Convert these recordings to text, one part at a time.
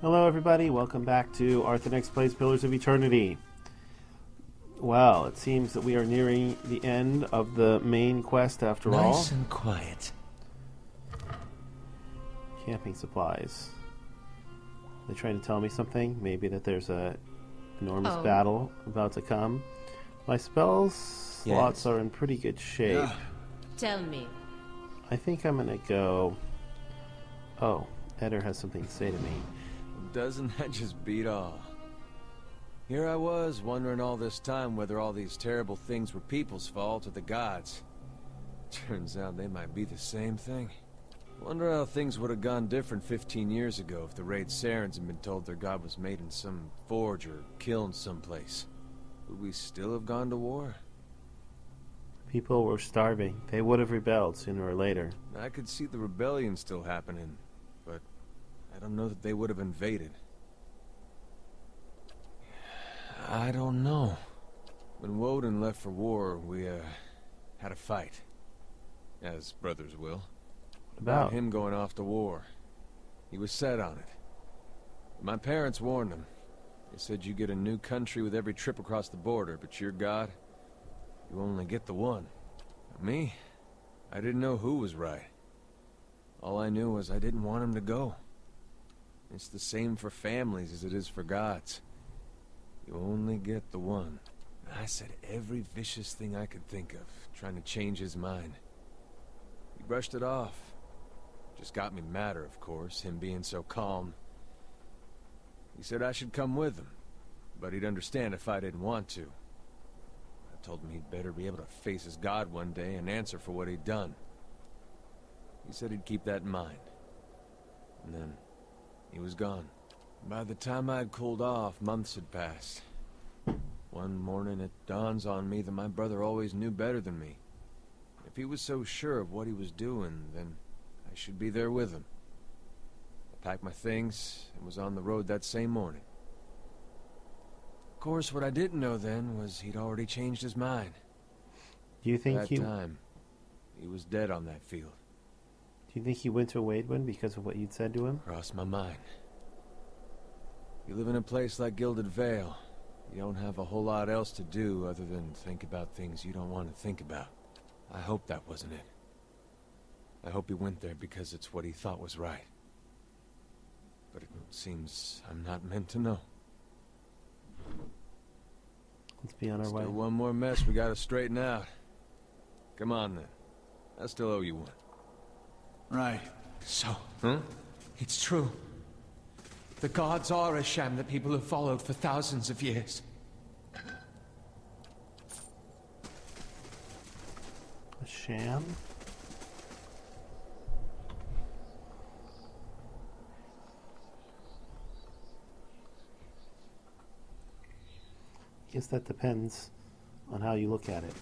Hello everybody, welcome back to Arthenex Plays Pillars of Eternity. Well, it seems that we are nearing the end of the main quest after all. Nice and quiet. Camping supplies. They're trying to tell me something? Maybe that there's a enormous battle about to come. My spells slots are in pretty good shape. Yeah. Tell me. I think I'm gonna go... Oh, Eder has something to say to me. Doesn't that just beat all? Here I was, wondering all this time whether all these terrible things were people's fault or the gods. Turns out they might be the same thing. Wonder how things would have gone different 15 years ago if the Raid Sarens had been told their god was made in some forge or kiln someplace. Would we still have gone to war? People were starving. They would have rebelled sooner or later. I could see the rebellion still happening, but I don't know that they would have invaded. I don't know. When Woden left for war, we, had a fight. As brothers will. About him going off to war. He was set on it. My parents warned him. They said you get a new country with every trip across the border, but your god, you only get the one. Me? I didn't know who was right. All I knew was I didn't want him to go. It's the same for families as it is for gods. You only get the one. I said every vicious thing I could think of, trying to change his mind. He brushed it off. Just got me madder, of course, him being so calm. He said I should come with him, but he'd understand if I didn't want to. I told him he'd better be able to face his god one day and answer for what he'd done. He said he'd keep that in mind. And then he was gone. By the time I'd cooled off, months had passed. One morning it dawns on me that my brother always knew better than me. If he was so sure of what he was doing, then I should be there with him. I packed my things and was on the road that same morning. Of course, what I didn't know then was he'd already changed his mind. Do you think That time, he was dead on that field. Do you think he went to Waidwen because of what you'd said to him? Crossed my mind. You live in a place like Gilded Vale. You don't have a whole lot else to do other than think about things you don't want to think about. I hope that wasn't it. I hope he went there because it's what he thought was right. But it seems I'm not meant to know. Let's be on our way. Still one more mess we gotta straighten out. Come on then. I still owe you one. Right. So, it's true. The gods are a sham that people have followed for thousands of years. A sham? I guess that depends on how you look at it.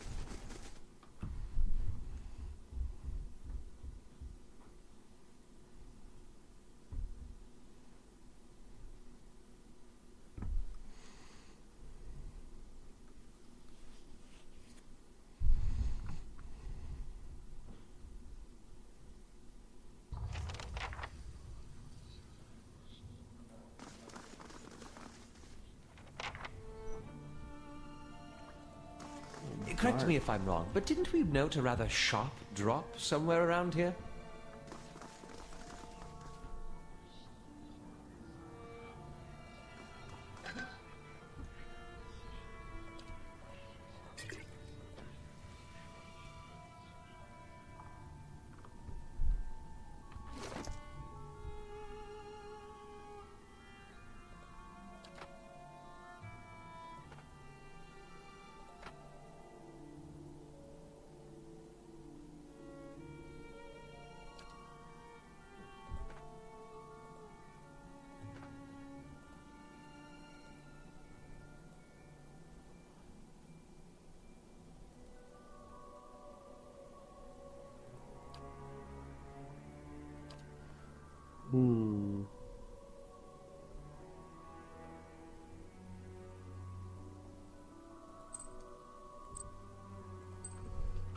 Correct me if I'm wrong, but didn't we note a rather sharp drop somewhere around here?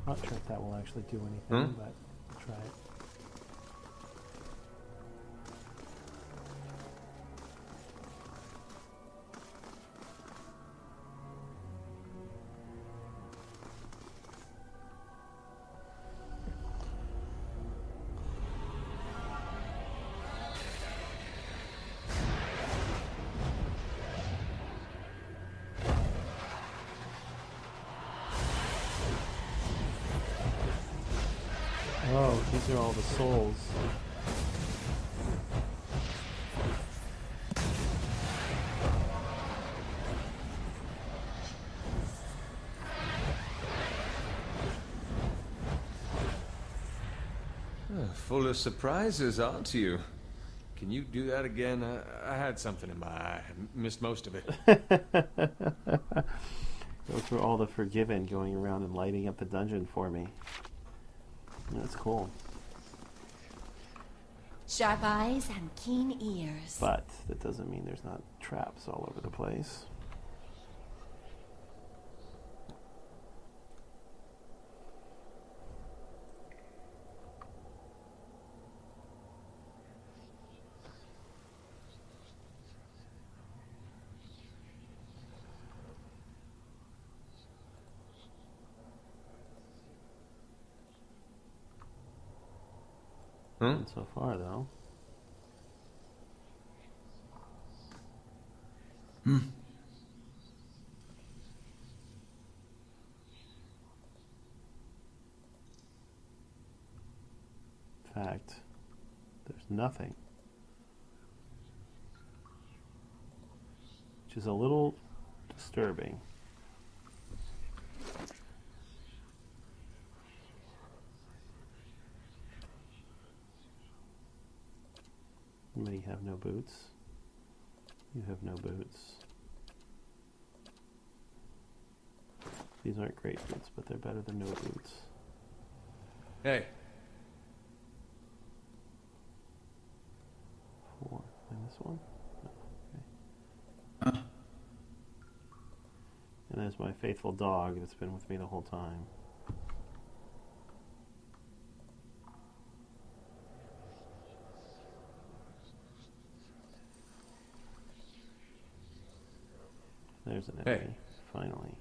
Not sure if that will actually do anything, but I'll try it. These are all the souls. Full of surprises, aren't you? Can you do that again? I had something in my eye. I missed most of it. Those were all the Forgiven going around and lighting up the dungeon for me. That's cool. Sharp eyes and keen ears. But that doesn't mean there's not traps all over the place. So far, though. In fact, there's nothing. Which is a little disturbing. You have no boots. You have no boots. These aren't great boots, but they're better than no boots. Hey. 4. And this one? No. Okay. And there's my faithful dog that's been with me the whole time. There's an enemy, finally.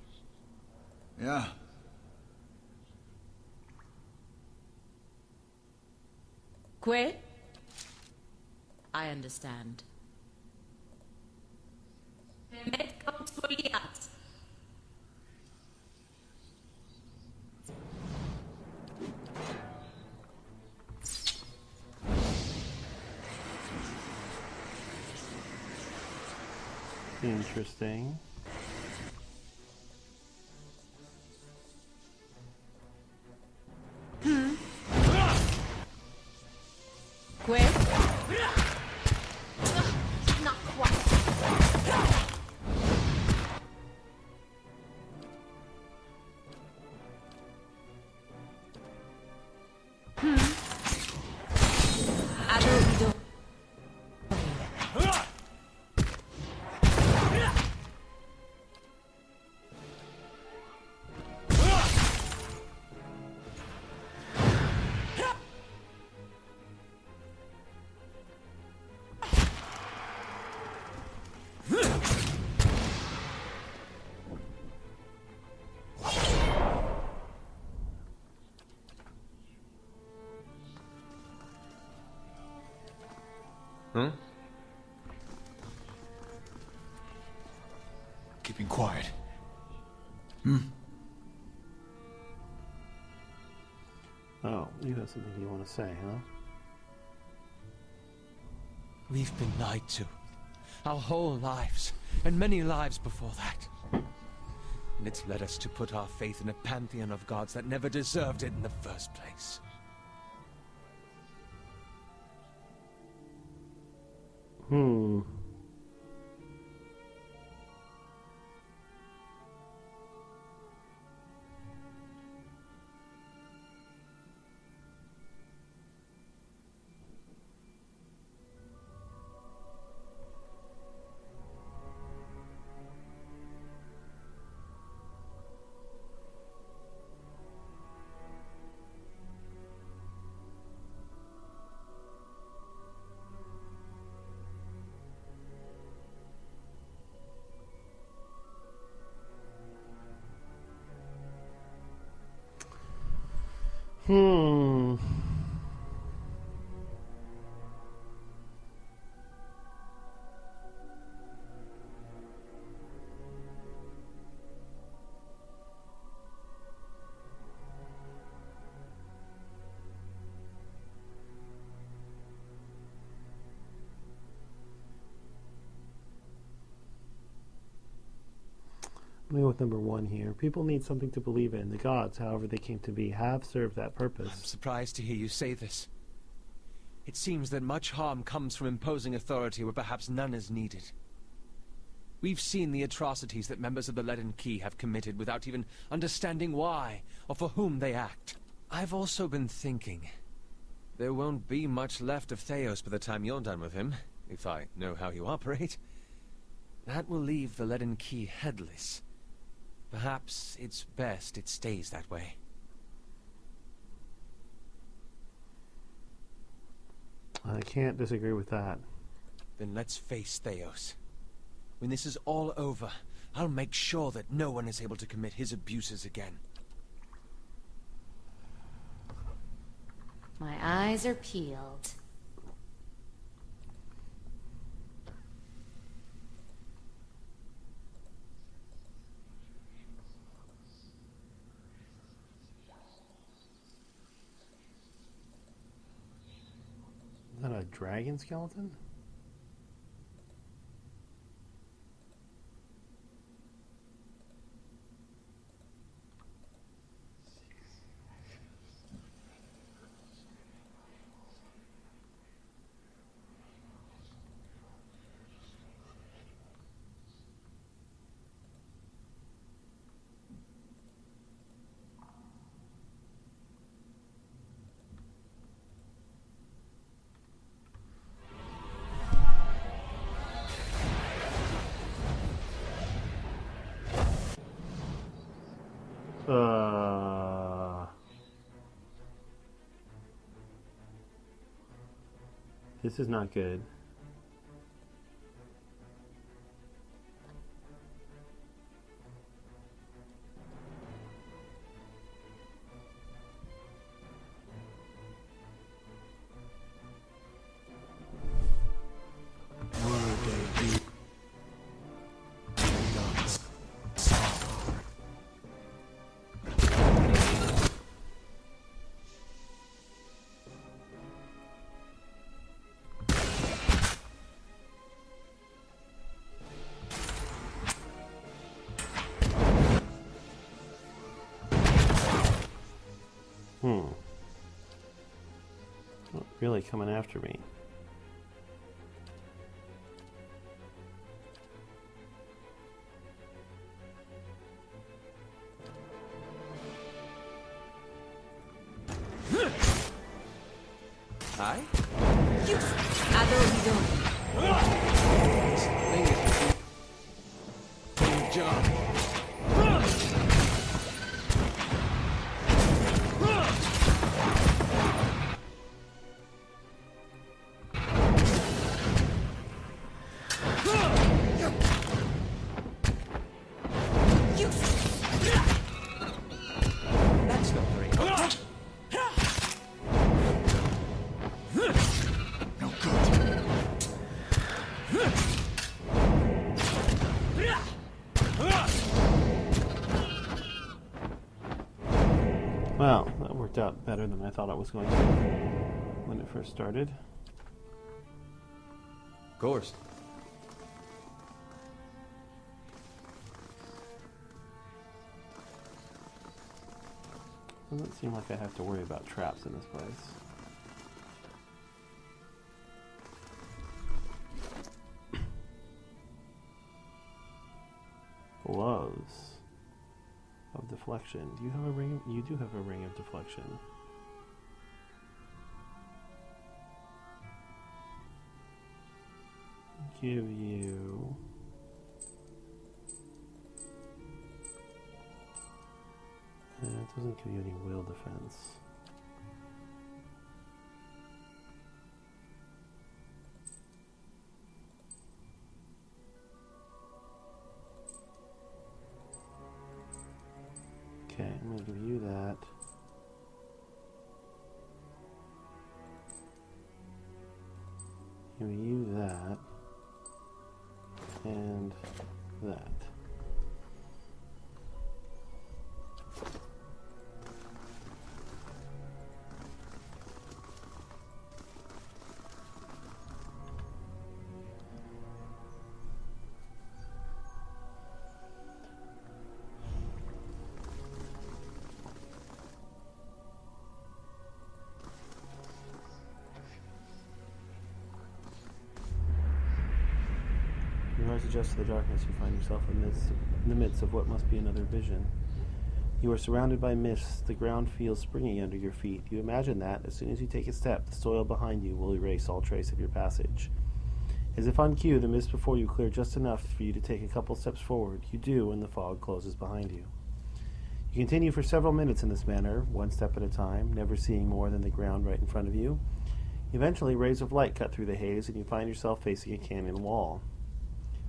Yeah. Quay? I understand. Interesting. Quay? Not quite. Keeping quiet. Oh, you have something you want to say, huh? We've been lied to. Our whole lives, and many lives before that. And it's led us to put our faith in a pantheon of gods that never deserved it in the first place. Let me go with number 1 here. People need something to believe in. The gods, however they came to be, have served that purpose. I'm surprised to hear you say this. It seems that much harm comes from imposing authority where perhaps none is needed. We've seen the atrocities that members of the Leaden Key have committed without even understanding why or for whom they act. I've also been thinking, there won't be much left of Theos by the time you're done with him, if I know how you operate. That will leave the Leaden Key headless. Perhaps it's best it stays that way. I can't disagree with that. Then let's face Theos. When this is all over, I'll make sure that no one is able to commit his abuses again. My eyes are peeled. Is that a dragon skeleton? This is not good. Really coming after me. Hi? You John. Well, that worked out better than I thought it was going to when it first started. Of course. Doesn't seem like I have to worry about traps in this place. Gloves of deflection. Do you have a ring? You do have a ring of deflection. Give you it doesn't give you any wheel defense. Okay, I'm going to give you that. Give you that. And that. your eyes adjust to the darkness, you find yourself in the midst of what must be another vision. You are surrounded by mists. The ground feels springy under your feet. You imagine that, as soon as you take a step, the soil behind you will erase all trace of your passage. As if on cue, the mist before you clear just enough for you to take a couple steps forward. You do, and the fog closes behind you. You continue for several minutes in this manner, one step at a time, never seeing more than the ground right in front of you. Eventually, rays of light cut through the haze, and you find yourself facing a canyon wall.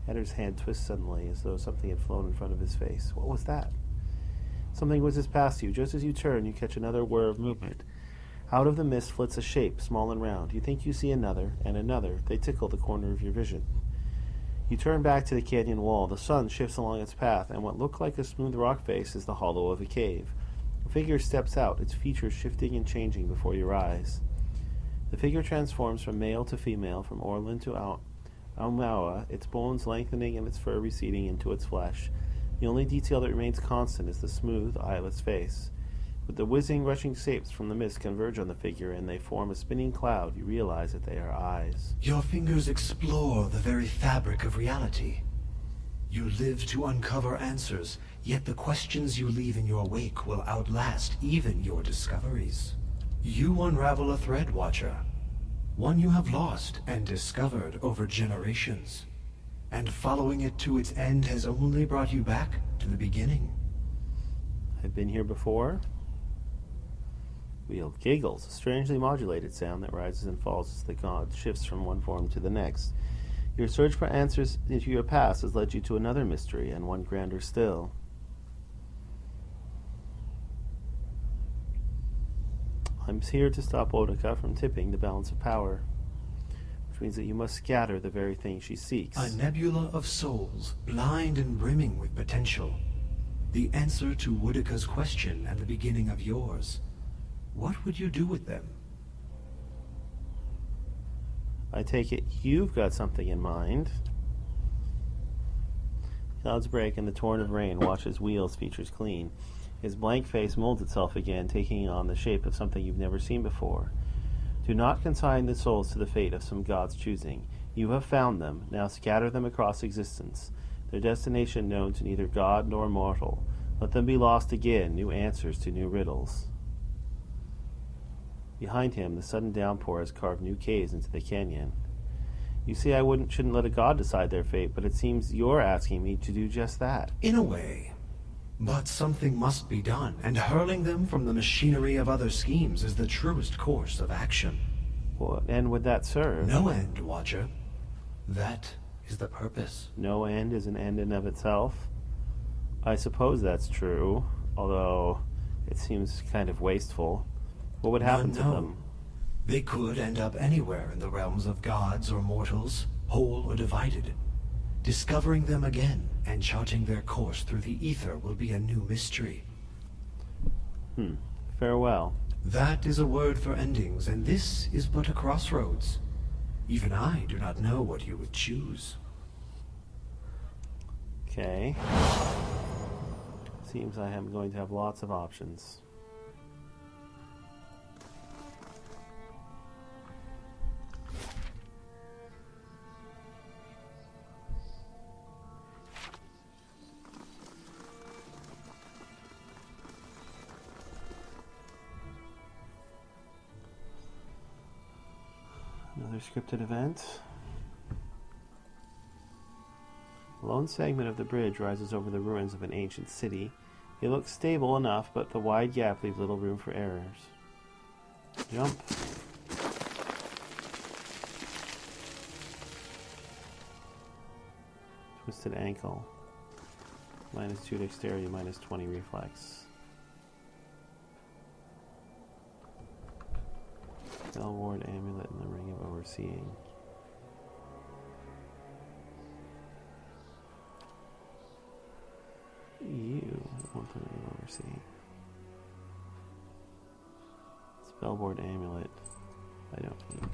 Eder's hand twists suddenly, as though something had flown in front of his face. What was that? Something whizzes past you. Just as you turn, you catch another whir of movement. Out of the mist flits a shape, small and round. You think you see another, and another. They tickle the corner of your vision. You turn back to the canyon wall. The sun shifts along its path, and what looked like a smooth rock face is the hollow of a cave. A figure steps out, its features shifting and changing before your eyes. The figure transforms from male to female, from Orlin to Aumaua, its bones lengthening and its fur receding into its flesh. The only detail that remains constant is the smooth, eyeless face. With the whizzing, rushing shapes from the mist converge on the figure, and they form a spinning cloud, you realize that they are eyes. Your fingers explore the very fabric of reality. You live to uncover answers, yet the questions you leave in your wake will outlast even your discoveries. You unravel a thread, Watcher. One you have lost and discovered over generations. And following it to its end has only brought you back to the beginning. I've been here before. Wheel giggles, a strangely modulated sound that rises and falls as the god shifts from one form to the next. Your search for answers into your past has led you to another mystery, and one grander still. I'm here to stop Boudica from tipping the balance of power, which means that you must scatter the very thing she seeks. A nebula of souls, blind and brimming with potential. The answer to Boudica's question and the beginning of yours. What would you do with them? I take it you've got something in mind. Clouds break and the torrent of rain washes Wheel's features clean. His blank face molds itself again, taking on the shape of something you've never seen before. Do not consign the souls to the fate of some god's choosing. You have found them. Now scatter them across existence. Their destination known to neither god nor mortal. Let them be lost again, new answers to new riddles. Behind him, the sudden downpour has carved new caves into the canyon. You see, I shouldn't let a god decide their fate, but it seems you're asking me to do just that. In a way. But something must be done, and hurling them from the machinery of other schemes is the truest course of action. What end would that serve? No end, Watcher. That is the purpose. No end is an end in of itself? I suppose that's true, although it seems kind of wasteful. What would happen to them? They could end up anywhere in the realms of gods or mortals, whole or divided. Discovering them again and charting their course through the ether will be a new mystery. Farewell. That is a word for endings, and this is but a crossroads. Even I do not know what you would choose. Okay. Seems I am going to have lots of options. Another scripted event. A lone segment of the bridge rises over the ruins of an ancient city. It looks stable enough, but the wide gap leaves little room for errors. Jump. Twisted ankle. -2 dexterity, -20 reflex. Spellward amulet in the ring of overseeing. You want the ring of overseeing. Spellboard amulet. I don't need.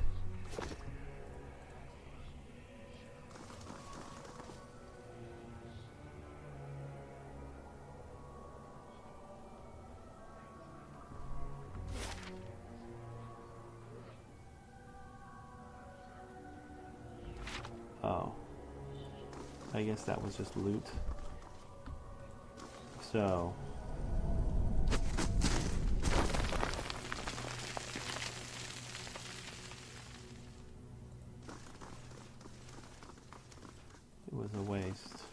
Oh. I guess that was just loot. So... it was a waste.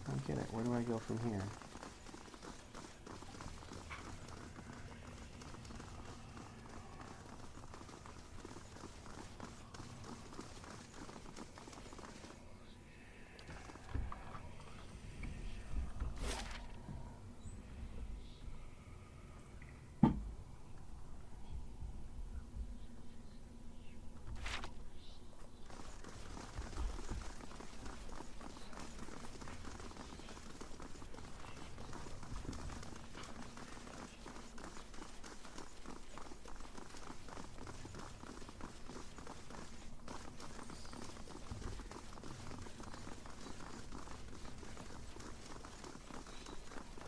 I don't get it. Where do I go from here?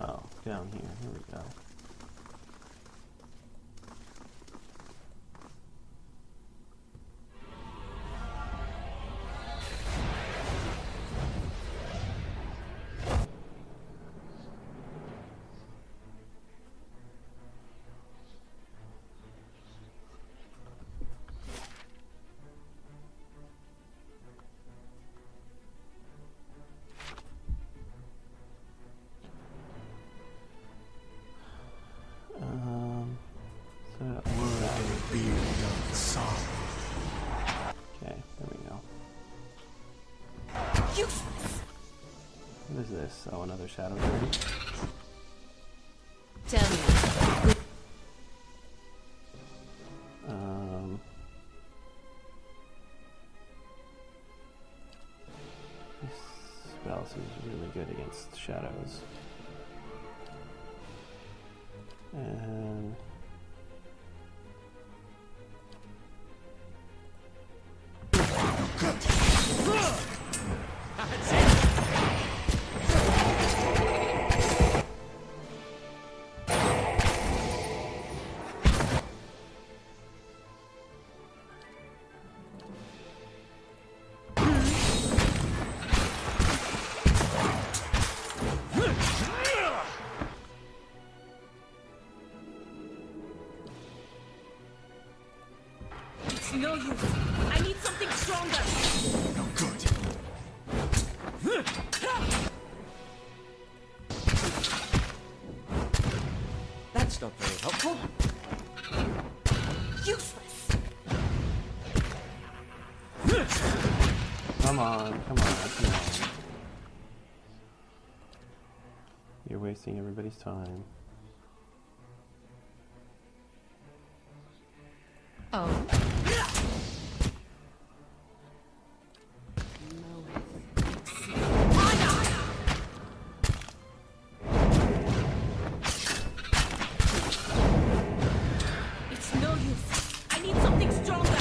Oh, down here. Here we go. Okay, there we go. What is this? Oh, another shadow tree. Tell me. This spell seems really good against shadows. And It's no use. I need something stronger. No good. That's not very helpful. Useless. come on, come on, come on. You're wasting everybody's time. Oh. It's no use. I need something stronger.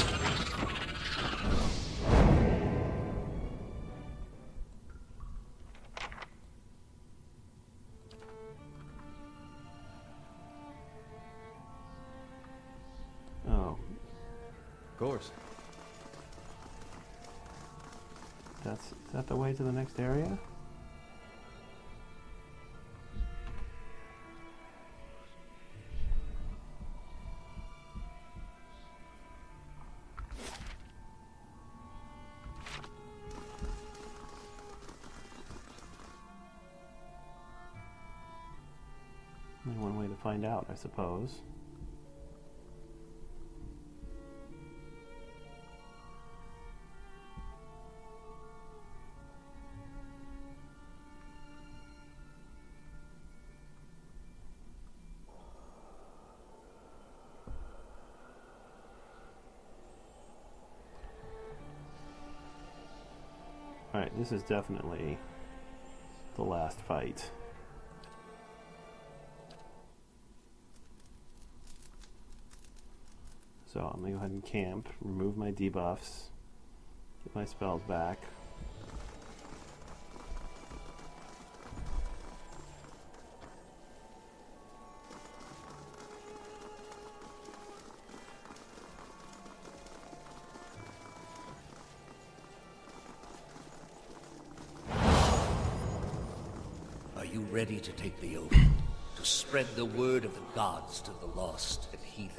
Oh, Of course. is that the way to the next area? Only one way to find out, I suppose. Alright, this is definitely the last fight. So I'm going to go ahead and camp, remove my debuffs, get my spells back. you ready to take the oath? To spread the word of the gods to the lost and heathen?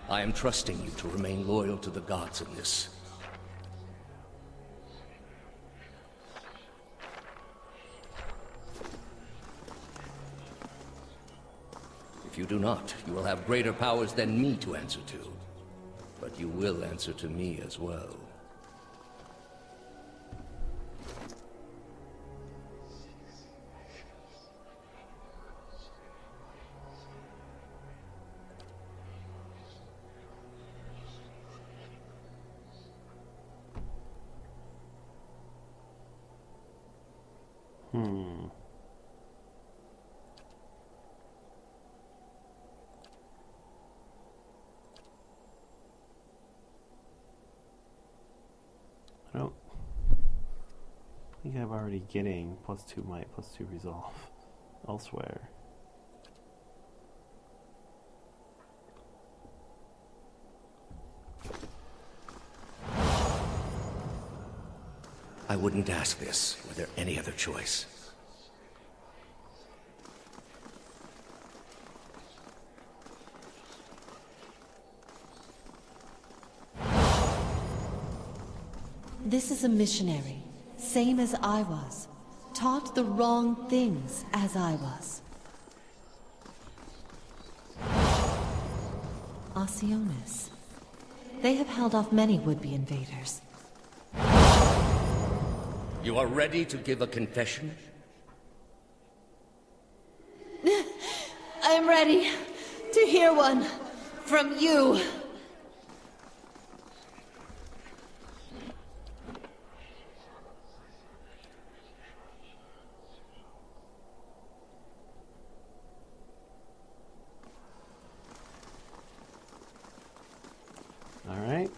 I am trusting you to remain loyal to the gods in this. If you do not, you will have greater powers than me to answer to. But you will answer to me as well. I don't think I'm already getting +2 might, +2 resolve elsewhere. I wouldn't ask this were there any other choice. This is a missionary, same as I was. Taught the wrong things as I was. Osionis. They have held off many would-be invaders. You are ready to give a confession? I am ready to hear one from you. All right.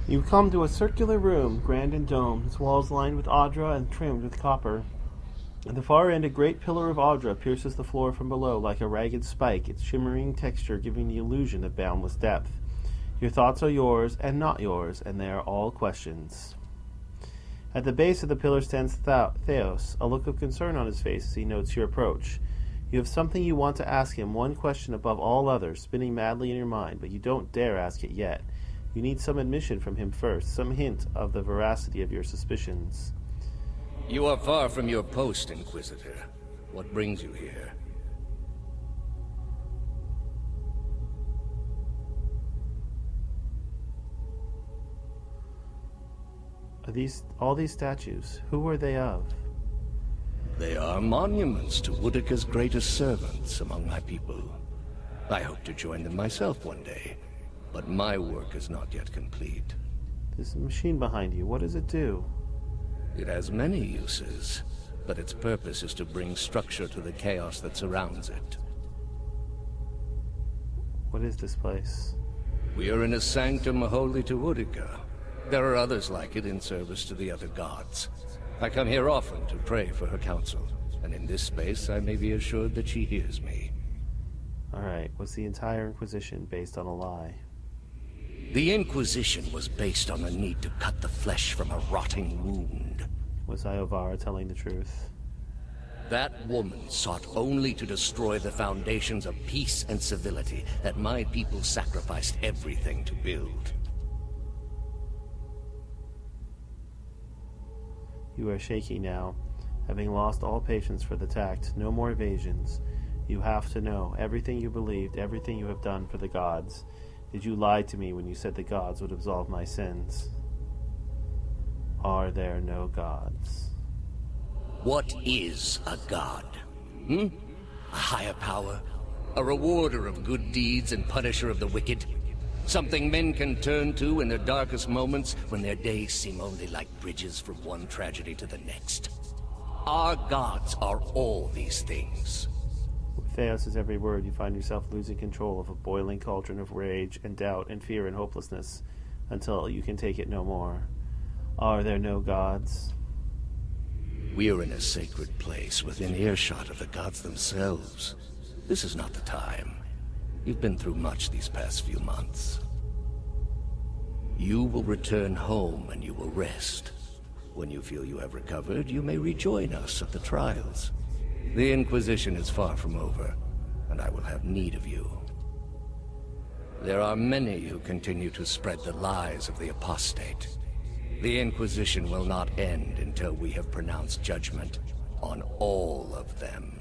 You come to a circular room, grand and domed, its walls lined with Audra and trimmed with copper. At the far end, a great pillar of Audra pierces the floor from below like a ragged spike, its shimmering texture giving the illusion of boundless depth. Your thoughts are yours and not yours, and they are all questions. At the base of the pillar stands Theos, a look of concern on his face as he notes your approach. You have something you want to ask him, one question above all others, spinning madly in your mind, but you don't dare ask it yet. You need some admission from him first, some hint of the veracity of your suspicions. You are far from your post, Inquisitor. What brings you here? All these statues, who are they of? They are monuments to Woodica's greatest servants among my people. I hope to join them myself one day, but my work is not yet complete. This machine behind you, what does it do? It has many uses, but its purpose is to bring structure to the chaos that surrounds it. What is this place? We are in a sanctum holy to Woodica. There are others like it in service to the other gods. I come here often to pray for her counsel, and in this space I may be assured that she hears me. Alright, was the entire Inquisition based on a lie? The Inquisition was based on the need to cut the flesh from a rotting wound. Was Iovara telling the truth? That woman sought only to destroy the foundations of peace and civility that my people sacrificed everything to build. You are shaky now, having lost all patience for the tact. No more evasions. You have to know everything you believed, everything you have done for the gods. Did you lie to me when you said the gods would absolve my sins? Are there no gods? What is a god? A higher power? A rewarder of good deeds and punisher of the wicked? Something men can turn to in their darkest moments when their days seem only like bridges from one tragedy to the next. Our gods are all these things. With Theos' every word, you find yourself losing control of a boiling cauldron of rage and doubt and fear and hopelessness until you can take it no more. Are there no gods? We are in a sacred place within earshot of the gods themselves. This is not the time. You've been through much these past few months. You will return home and you will rest. When you feel you have recovered, you may rejoin us at the trials. The Inquisition is far from over, and I will have need of you. There are many who continue to spread the lies of the apostate. The Inquisition will not end until we have pronounced judgment on all of them.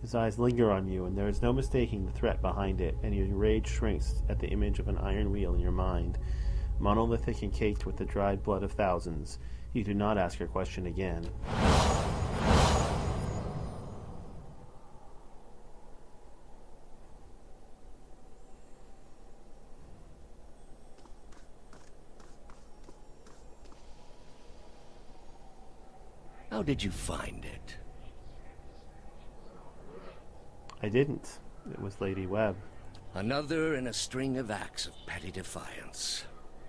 His eyes linger on you, and there is no mistaking the threat behind it, and your rage shrinks at the image of an iron wheel in your mind, monolithic and caked with the dried blood of thousands. You do not ask your question again. How did you find it? I didn't. It was Lady Webb. Another in a string of acts of petty defiance.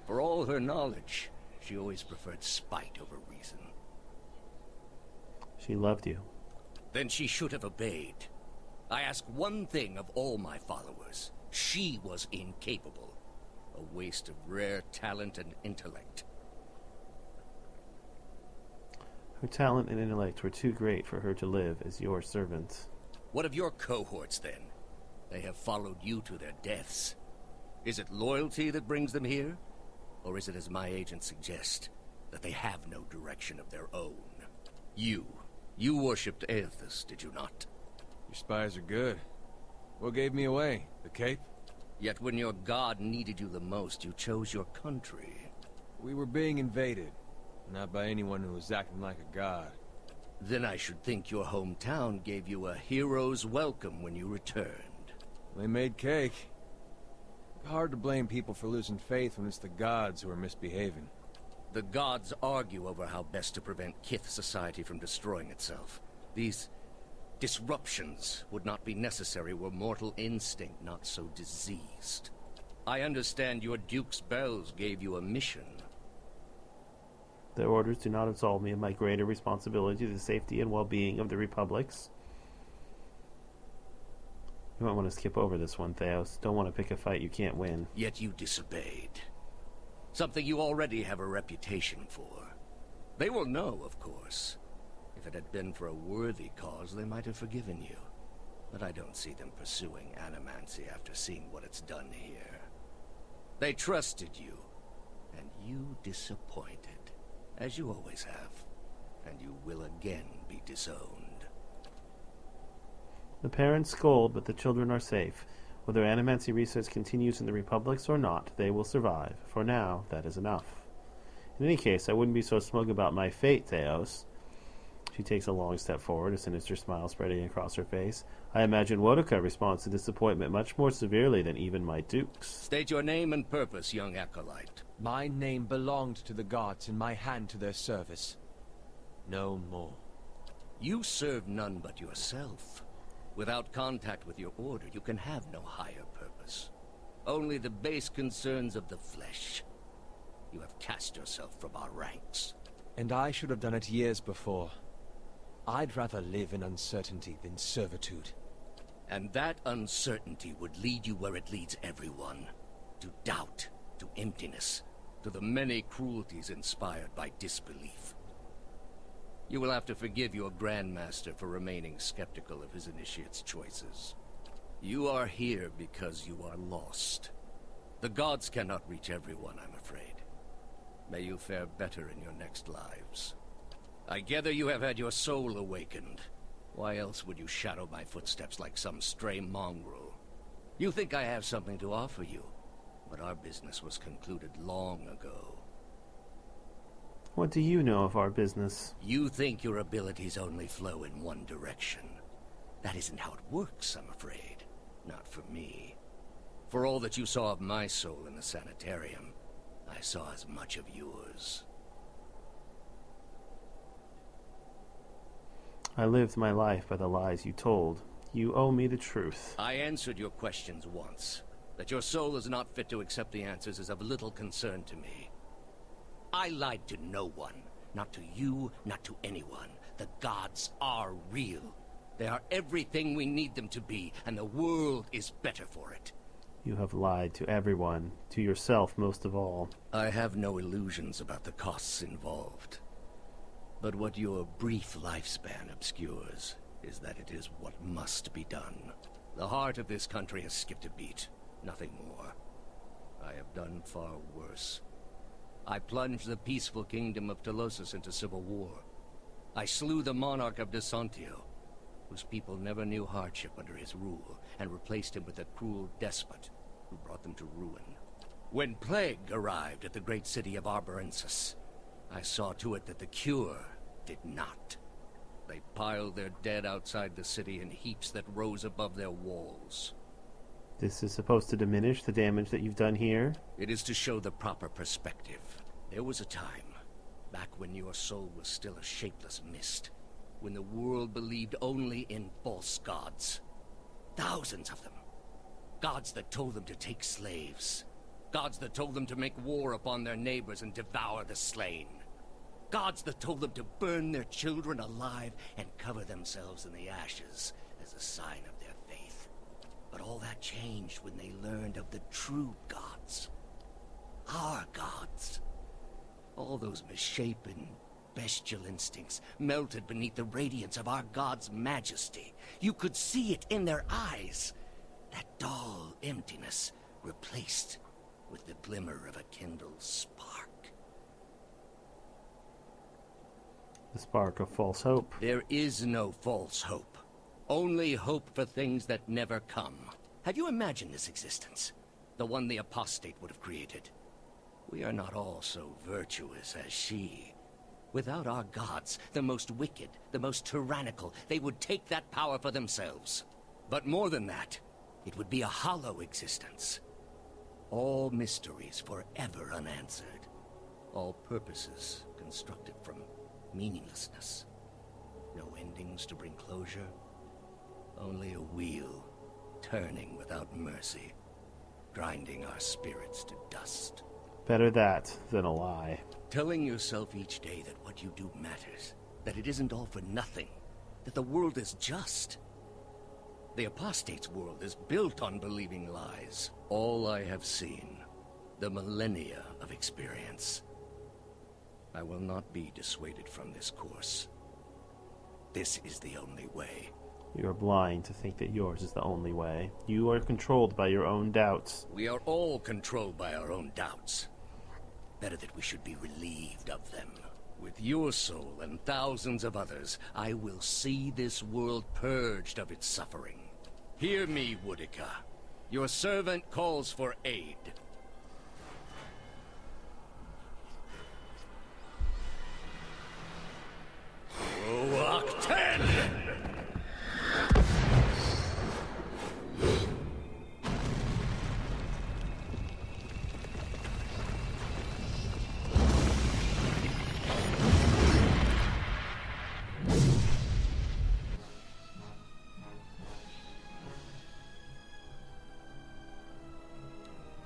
For all her knowledge, she always preferred spite over reason. She loved you. Then she should have obeyed. I ask one thing of all my followers. She was incapable. A waste of rare talent and intellect. Her talent and intellect were too great for her to live as your servant. What of your cohorts, then? They have followed you to their deaths. Is it loyalty that brings them here? Or is it, as my agents suggest, that they have no direction of their own? You worshipped Aethys, did you not? Your spies are good. What gave me away? The cape? Yet when your god needed you the most, you chose your country. We were being invaded. Not by anyone who was acting like a god. Then I should think your hometown gave you a hero's welcome when you returned. They made cake. Hard to blame people for losing faith when it's the gods who are misbehaving. The gods argue over how best to prevent Kith society from destroying itself. These disruptions would not be necessary were mortal instinct not so diseased. I understand your Duke's bells gave you a mission. Their orders do not absolve me of my greater responsibility to the safety and well-being of the Republics. You might want to skip over this one, Theos. Don't want to pick a fight you can't win. Yet you disobeyed. Something you already have a reputation for. They will know, of course. If it had been for a worthy cause, they might have forgiven you. But I don't see them pursuing animancy after seeing what it's done here. They trusted you, and you disappointed. As you always have. And you will again be disowned. The parents scold, but the children are safe. Whether animancy research continues in the Republics or not, they will survive. For now, that is enough. In any case, I wouldn't be so smug about my fate, Theos. She takes a long step forward, a sinister smile spreading across her face. I imagine Wotica responds to disappointment much more severely than even my dukes. State your name and purpose, young acolyte. My name belonged to the gods and my hand to their service. No more. You serve none but yourself. Without contact with your order, you can have no higher purpose. Only the base concerns of the flesh. You have cast yourself from our ranks. And I should have done it years before. I'd rather live in uncertainty than servitude. And that uncertainty would lead you where it leads everyone. To doubt, to emptiness, to the many cruelties inspired by disbelief. You will have to forgive your Grandmaster for remaining skeptical of his initiate's choices. You are here because you are lost. The gods cannot reach everyone, I'm afraid. May you fare better in your next lives. I gather you have had your soul awakened. Why else would you shadow my footsteps like some stray mongrel? You think I have something to offer you, but our business was concluded long ago. What do you know of our business? You think your abilities only flow in one direction. That isn't how it works, I'm afraid. Not for me. For all that you saw of my soul in the sanitarium, I saw as much of yours. I lived my life by the lies you told. You owe me the truth. I answered your questions once. That your soul is not fit to accept the answers is of little concern to me. I lied to no one. Not to you, not to anyone. The gods are real. They are everything we need them to be, and the world is better for it. You have lied to everyone, to yourself most of all. I have no illusions about the costs involved. But what your brief lifespan obscures is that it is what must be done. The heart of this country has skipped a beat, nothing more. I have done far worse. I plunged the peaceful kingdom of Telosus into civil war. I slew the monarch of Desantio, whose people never knew hardship under his rule, and replaced him with a cruel despot who brought them to ruin. When plague arrived at the great city of Arborensis, I saw to it that the cure did not. They piled their dead outside the city in heaps that rose above their walls. This is supposed to diminish the damage that you've done here? It is to show the proper perspective. There was a time, back when your soul was still a shapeless mist, when the world believed only in false gods. Thousands of them. Gods that told them to take slaves. Gods that told them to make war upon their neighbors and devour the slain. Gods that told them to burn their children alive and cover themselves in the ashes as a sign of their faith. But all that changed when they learned of the true gods. Our gods. All those misshapen, bestial instincts melted beneath the radiance of our god's majesty. You could see it in their eyes. That dull emptiness replaced with the glimmer of a kindled spark. The spark of false hope. There is no false hope. Only hope for things that never come. Have you imagined this existence? The one the apostate would have created. We are not all so virtuous as she. Without our gods, the most wicked, the most tyrannical, they would take that power for themselves. But more than that, it would be a hollow existence. All mysteries forever unanswered. All purposes constructed from meaninglessness. No endings to bring closure. Only a wheel, turning without mercy, grinding our spirits to dust. Better that than a lie. Telling yourself each day that what you do matters, that it isn't all for nothing, that the world is just. The apostate's world is built on believing lies. All I have seen, the millennia of experience. I will not be dissuaded from this course. This is the only way. You are blind to think that yours is the only way. You are controlled by your own doubts. We are all controlled by our own doubts. Better that we should be relieved of them. With your soul and thousands of others, I will see this world purged of its suffering. Hear me, Woodica. Your servant calls for aid. Octen!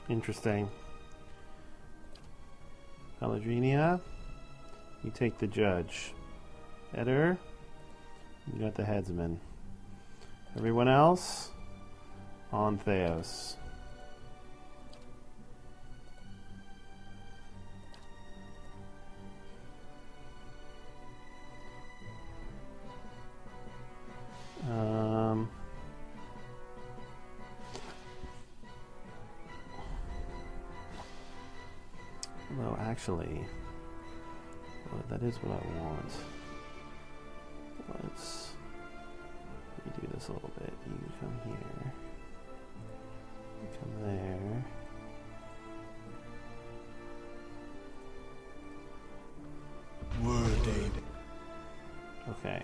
Interesting. Paladrinia, you take the judge. Eder, you got the headsman. Everyone else on Theos. No, actually, that is what I want. Let's redo this a little bit. You come here. You come there. Word aid. Okay.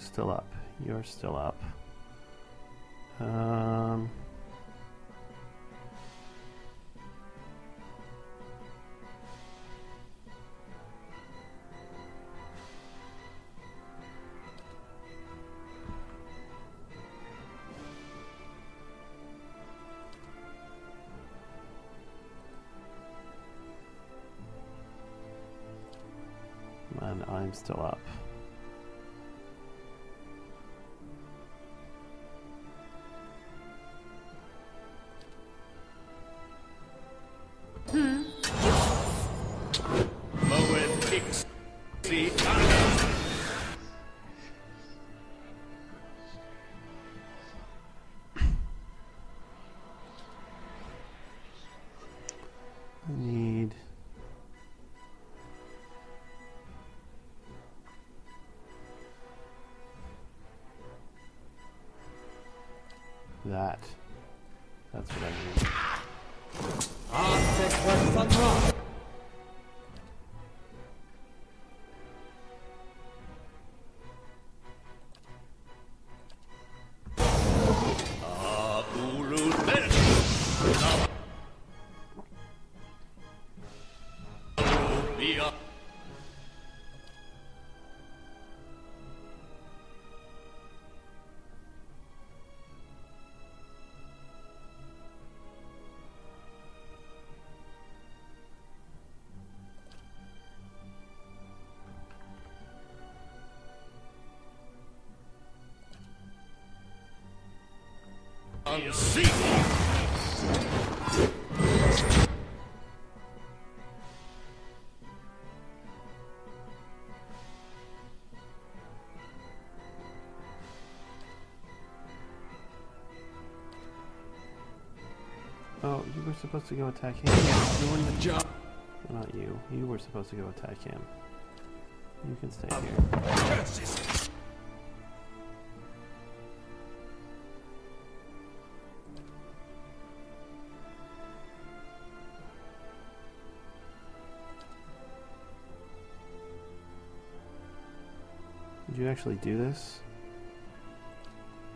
who's still up? You're still up. And I'm still up. I need that. That's what I need. Oh, you were supposed to go attack him. Doing the job. Well, not you. You were supposed to go attack him. You can stay here. Did you actually do this?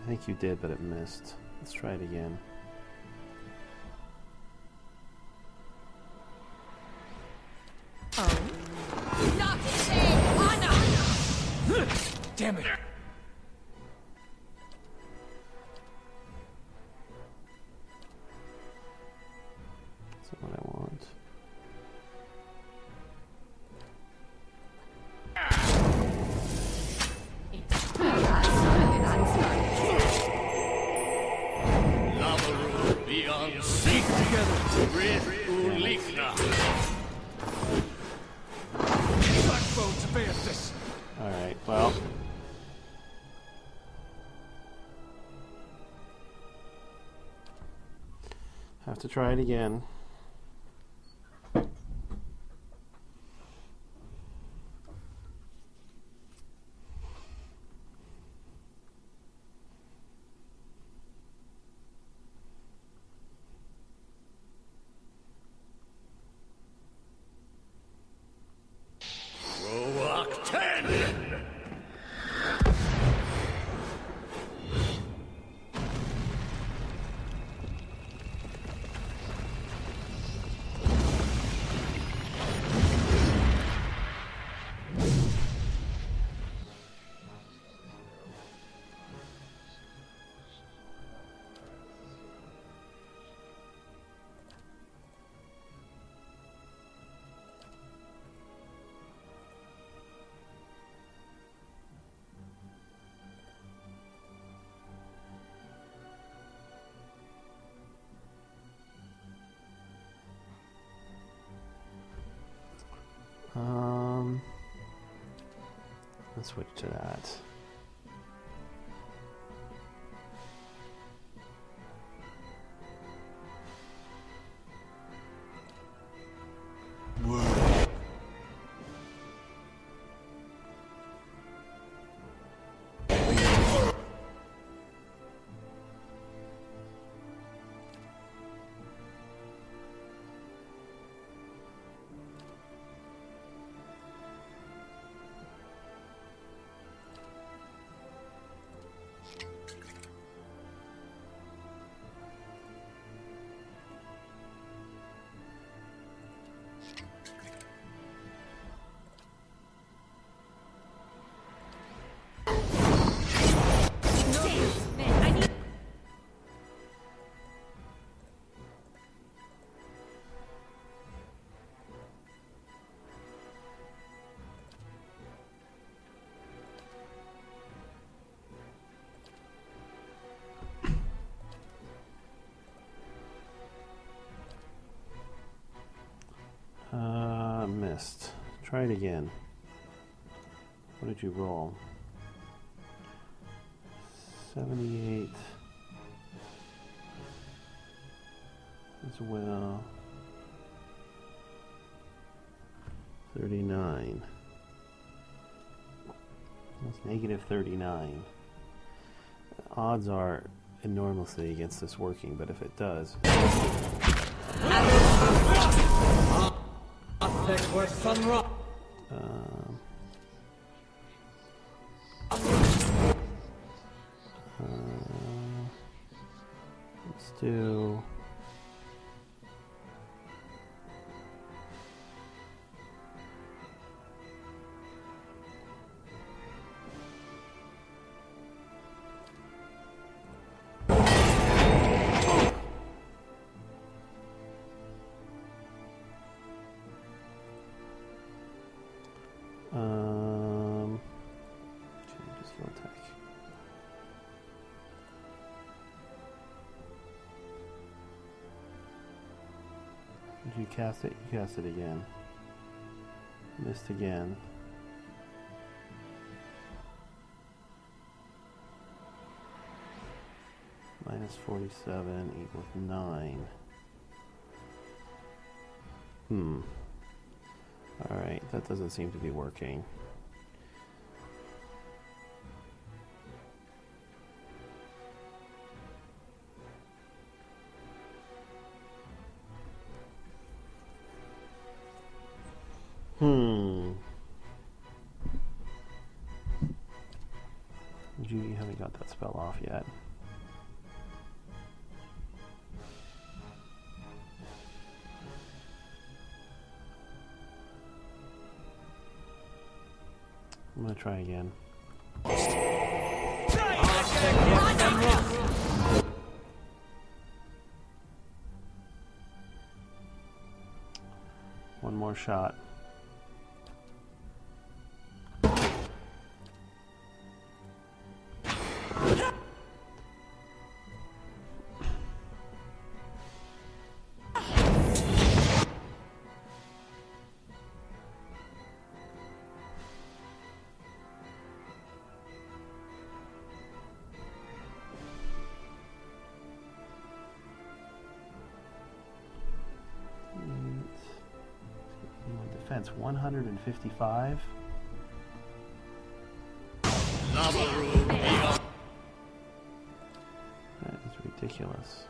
I think you did, but it missed. Let's try it again. Damn it! That's not what I want. Alright, well. Have to try it again. Let's switch to that. missed. Try it again. What did you roll? 78 as well. 39. That's negative 39. Odds are enormously against this working, but if it does. Let's do. Change skill attack. Did you cast it? You cast it again. Missed again. Minus 47 equals 9. Alright, that doesn't seem to be working. You haven't got that spell off yet. I'm gonna try again. One more shot. Defense 155. That is ridiculous.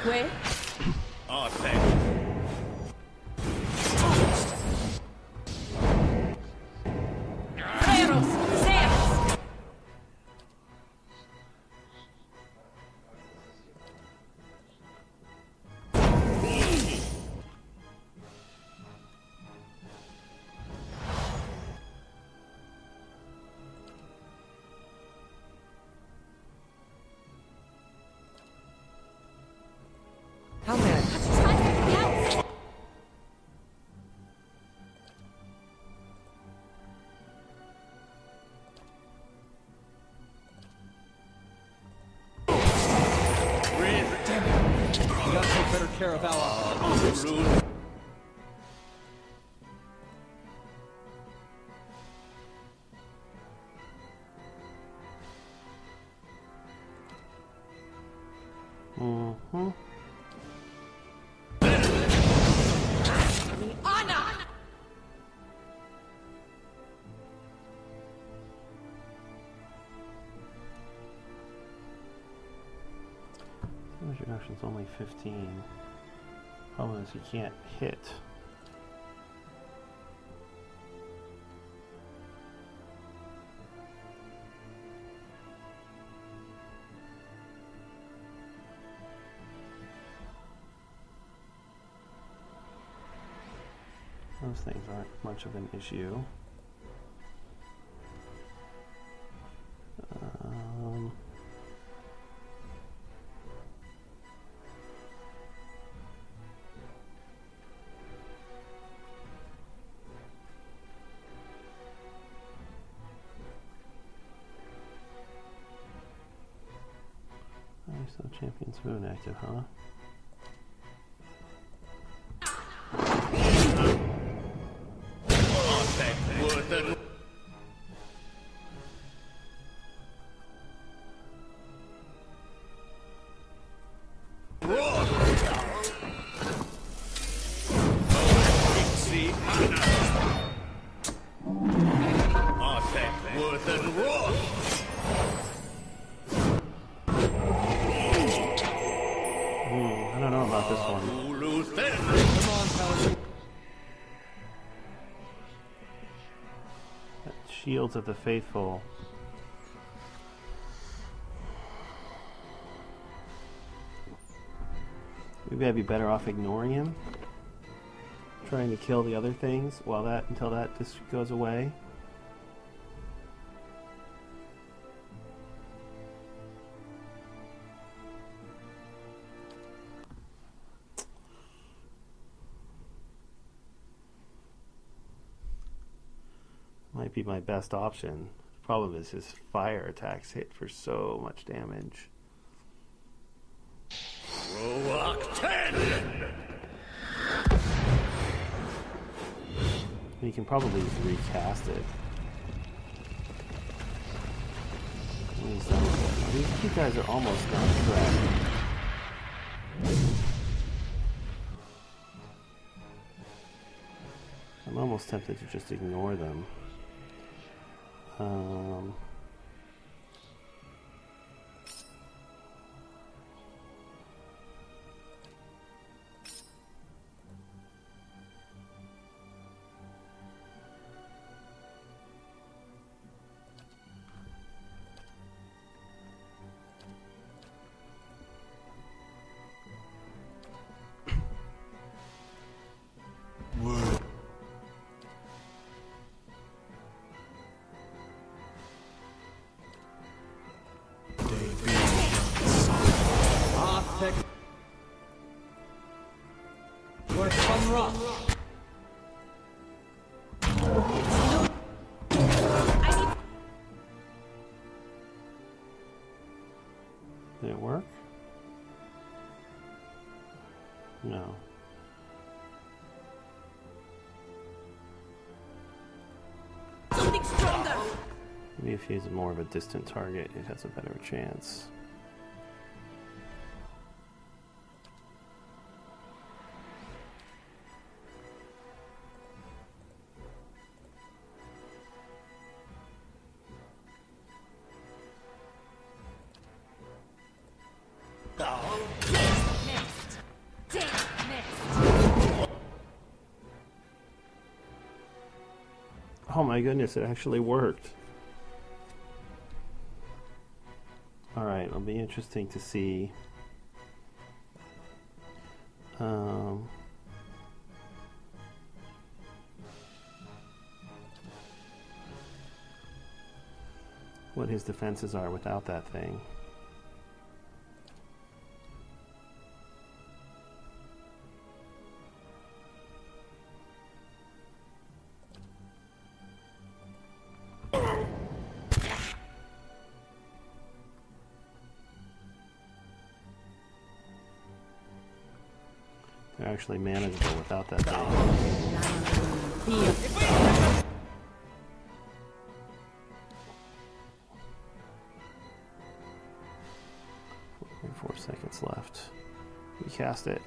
Where? Arthenex. Zeros! Zeros! How may I? We gotta take better care of our Damage reduction's only 15. Problem is you can't hit. Those things aren't much of an issue. So Champion's Moon active, huh? I don't know about this one. Shields of the Faithful. Maybe I'd be better off ignoring him, trying to kill the other things until that just goes away. Might be my best option. The problem is his fire attacks hit for so much damage. You can probably just recast it. These two guys are almost not correct. I'm almost tempted to just ignore them. Did it work? No. Something stronger. Maybe if he's more of a distant target, it has a better chance. Oh my goodness, it actually worked. Alright, it'll be interesting to see what his defenses are without that thing. They're actually manageable without that thing. 4 seconds left. We cast it.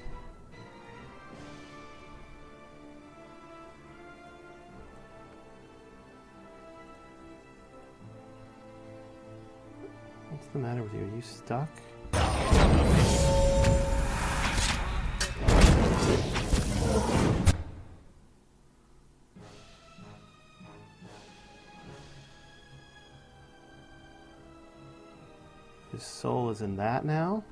What's the matter with you? Are you stuck? His soul is in that now?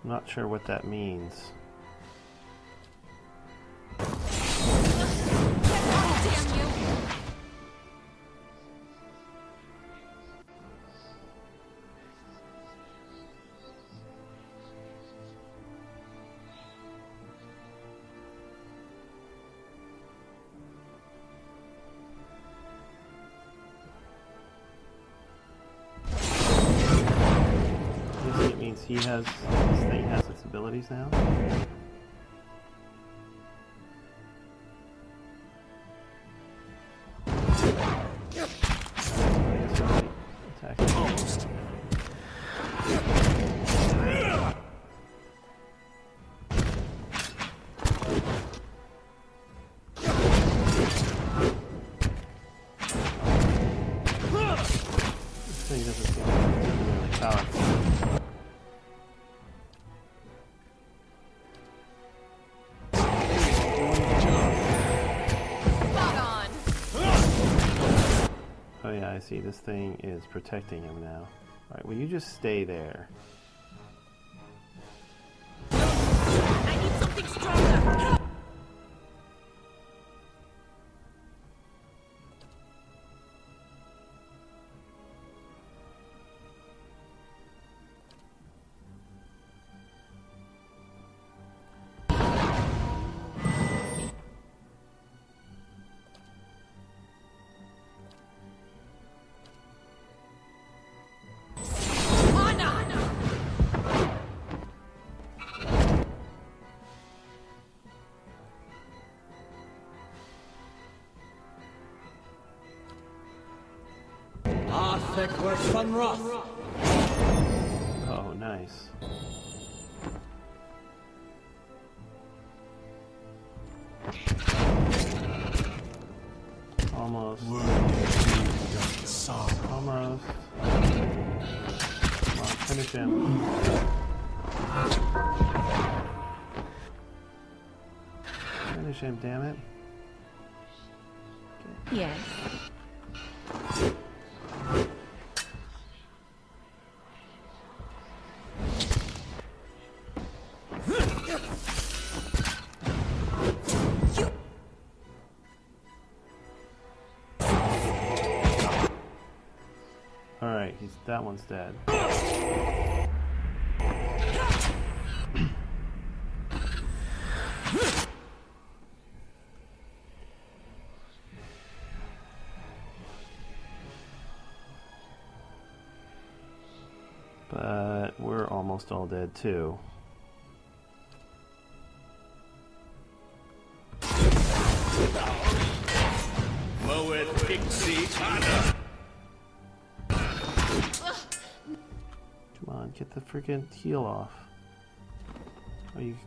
I'm not sure what that means. Damn you! It means this thing has its abilities now. Attack. Almost. This thing doesn't seem particularly powerful. Oh yeah, I see. This thing is protecting him now. Alright, will you just stay there? I need something stronger! Oh, nice. Almost. Almost. Come on, finish him. Finish him, damn it. Yes. Alright, that one's dead. But we're almost all dead too. Come on, get the freaking heal off. Oh, you...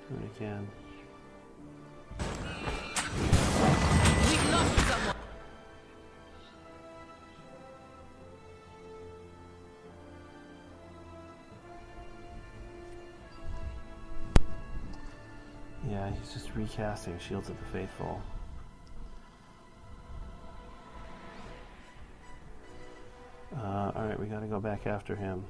Do it again. We've lost someone! Yeah, he's just recasting Shields of the Faithful. Alright, we gotta go back after him.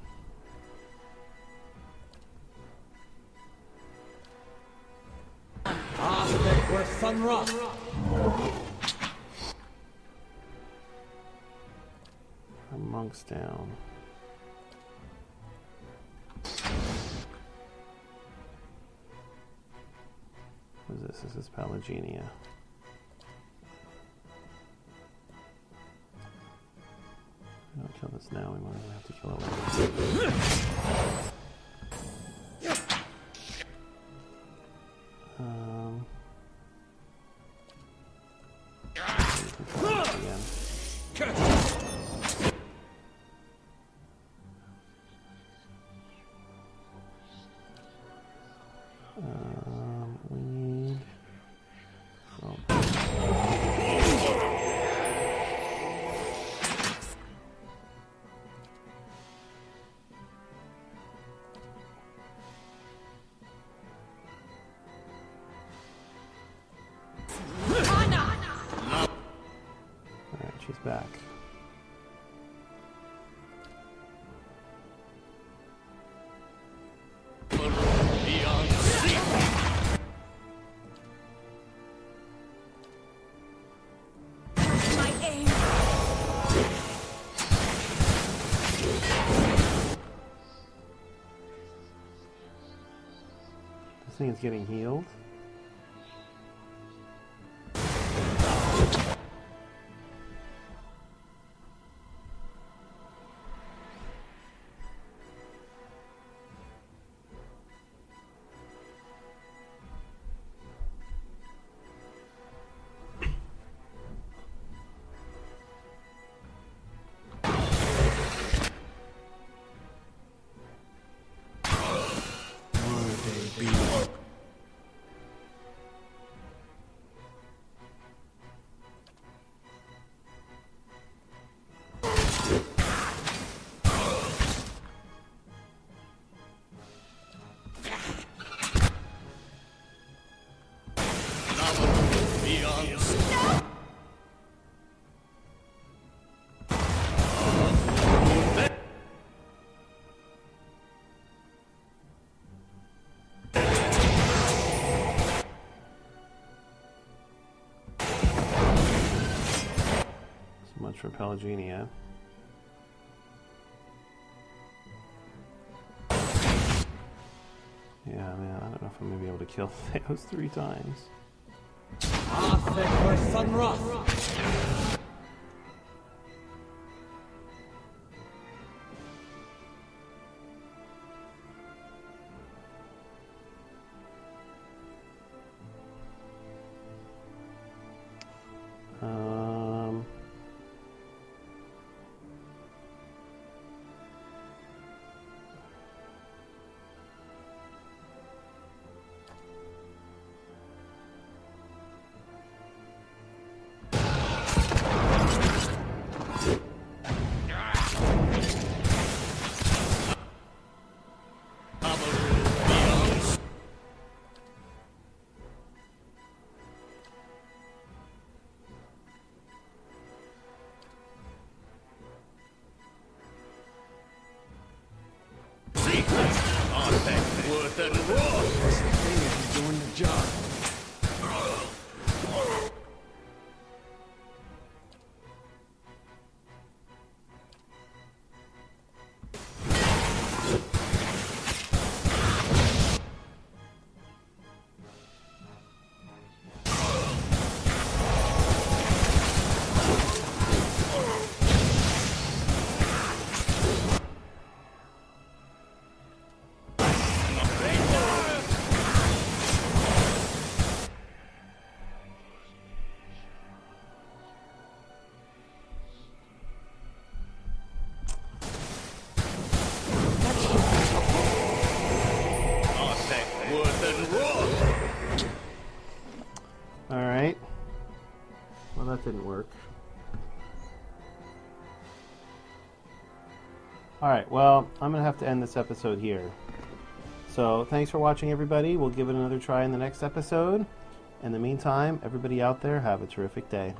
Our monk's down. What is this? This is Pelaginia. We don't kill this now, we might have to kill it later. Again. thing is getting healed. For Pelagenia. Yeah, man, I don't know if I'm gonna be able to kill Theos 3 times. Doing the job. Alright. Well, that didn't work. Alright, well, I'm going to have to end this episode here. So, thanks for watching, everybody. We'll give it another try in the next episode. In the meantime, everybody out there, have a terrific day.